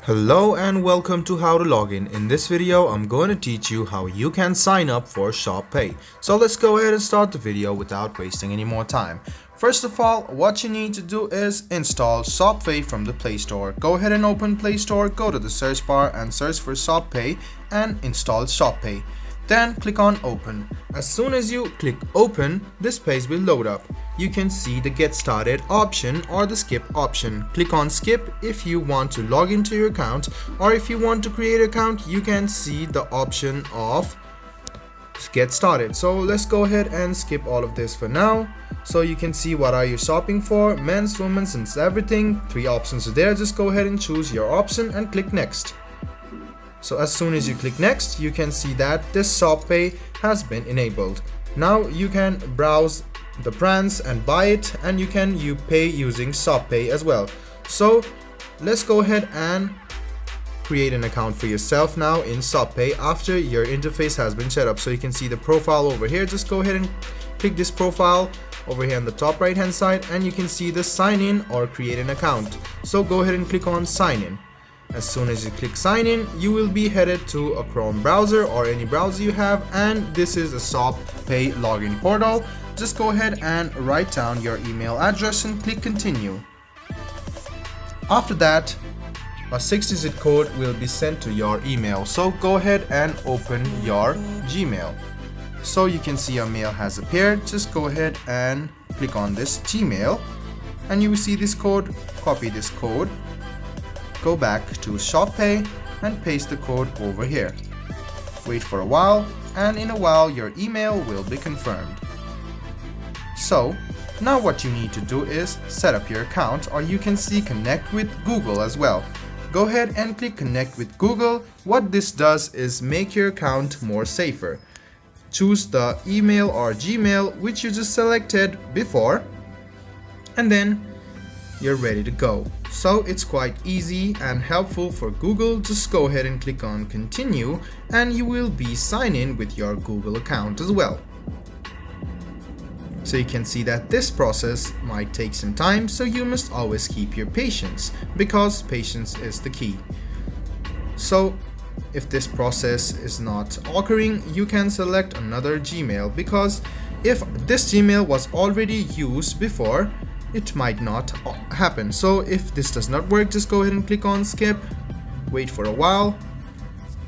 Hello and welcome to How to Login. In this video, I'm going to teach you how you can sign up for ShopPay. So let's go ahead and start the video without wasting any more time. First of all, what you need to do is install ShopPay from the Play Store. Go ahead and open Play Store, go to the search bar and search for ShopPay and install ShopPay. Then click on open. As soon as you click open, this page will load up. You can see the get started option or the skip option. Click on skip if you want to log into your account, or if you want to create an account, you can see the option of get started. So let's go ahead and skip all of this for now. So you can see what are you shopping for, men's, women's, and everything. 3 options are there. Just go ahead and choose your option and click next. So as soon as you click next, you can see that this ShopPay has been enabled. Now you can browse the brands and buy it, and you pay using ShopPay as well. So let's go ahead and create an account for yourself now in ShopPay after your interface has been set up. So you can see the profile over here. Just go ahead and click this profile over here on the top right hand side, and you can see the sign in or create an account. So go ahead and click on sign in. As soon as you click sign in, you will be headed to a Chrome browser or any browser you have, and this is a ShopPay login portal. Just go ahead and write down your email address and click continue. After that, a 6-digit code will be sent to your email. So go ahead and open your Gmail. So you can see your mail has appeared. Just go ahead and click on this Gmail and you will see this code. Copy this code. Go back to ShopPay and paste the code over here. Wait for a while, and in a while your email will be confirmed. So now what you need to do is set up your account, or you can see connect with Google as well. Go ahead and click connect with Google. What this does is make your account more safer. Choose the email or Gmail which you just selected before, and then you're ready to go. So it's quite easy and helpful for Google. Just go ahead and click on continue and you will be signed in with your Google account as well. So you can see that this process might take some time, so you must always keep your patience, because patience is the key. So if this process is not occurring, you can select another Gmail, because if this Gmail was already used before, it might not happen. So if this does not work, just go ahead and click on skip. Wait for a while.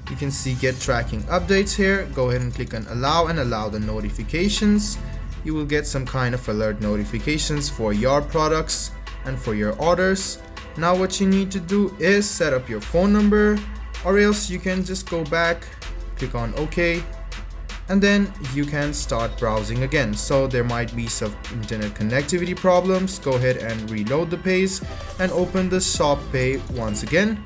You can see get tracking updates here. Go ahead and click on allow and allow the notifications. You will get some kind of alert notifications for your products and for your orders. Now what you need to do is set up your phone number, or else you can just go back, click on OK, and then you can start browsing again. So there might be some internet connectivity problems. Go ahead and reload the page and open the ShopPay once again,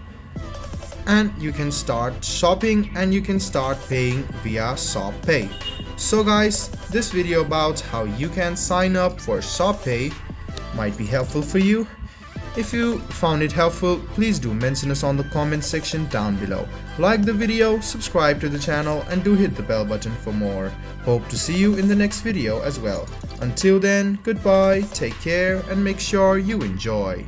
and you can start shopping and you can start paying via ShopPay. So guys, this video about how you can sign up for ShopPay might be helpful for you. If you found it helpful, please do mention us on the comment section down below. Like the video, subscribe to the channel, and do hit the bell button for more. Hope to see you in the next video as well. Until then, goodbye, take care, and make sure you enjoy.